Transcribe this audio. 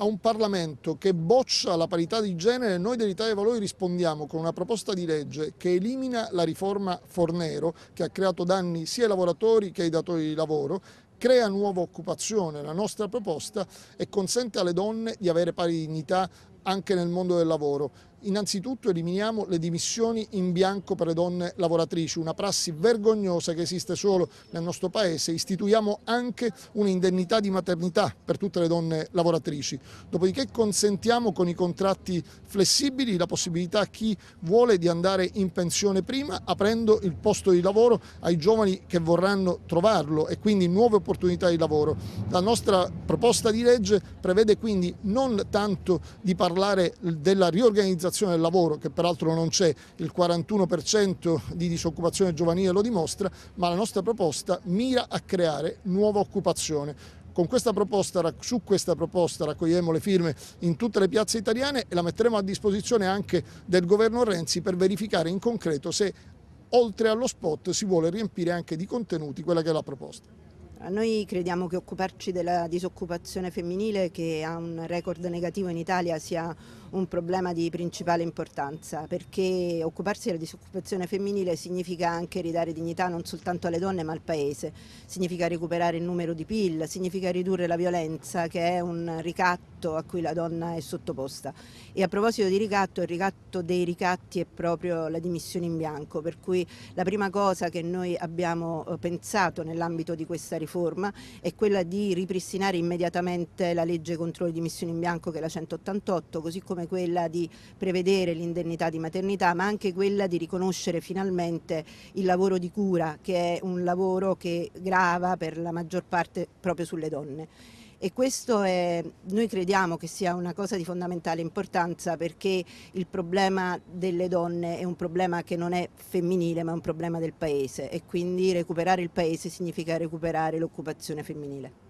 a un Parlamento che boccia la parità di genere, noi dell'Italia dei Valori rispondiamo con una proposta di legge che elimina la riforma Fornero, che ha creato danni sia ai lavoratori che ai datori di lavoro, crea nuova occupazione, la nostra proposta, e consente alle donne di avere pari dignità anche nel mondo del lavoro. Innanzitutto eliminiamo le dimissioni in bianco per le donne lavoratrici, una prassi vergognosa che esiste solo nel nostro Paese. Istituiamo anche un'indennità di maternità per tutte le donne lavoratrici. Dopodiché consentiamo con i contratti flessibili la possibilità a chi vuole di andare in pensione prima, aprendo il posto di lavoro ai giovani che vorranno trovarlo e quindi nuove opportunità di lavoro. La nostra proposta di legge prevede quindi non tanto di parlare della riorganizzazione del lavoro, che peraltro non c'è, il 41% di disoccupazione giovanile lo dimostra, ma la nostra proposta mira a creare nuova occupazione. Su questa proposta raccoglieremo le firme in tutte le piazze italiane e la metteremo a disposizione anche del governo Renzi per verificare in concreto se oltre allo spot si vuole riempire anche di contenuti quella che è la proposta. Noi crediamo che occuparci della disoccupazione femminile, che ha un record negativo in Italia, sia un problema di principale importanza, perché occuparsi della disoccupazione femminile significa anche ridare dignità non soltanto alle donne ma al Paese, significa recuperare il numero di PIL, significa ridurre la violenza, che è un ricatto a cui la donna è sottoposta. E a proposito di ricatto, il ricatto dei ricatti è proprio la dimissione in bianco, per cui la prima cosa che noi abbiamo pensato nell'ambito di questa riforma è quella di ripristinare immediatamente la legge contro le dimissioni in bianco, che è la 188, così come quella di prevedere l'indennità di maternità, ma anche quella di riconoscere finalmente il lavoro di cura, che è un lavoro che grava per la maggior parte proprio sulle donne. E noi crediamo che sia una cosa di fondamentale importanza, perché il problema delle donne è un problema che non è femminile ma è un problema del Paese, e quindi recuperare il Paese significa recuperare l'occupazione femminile.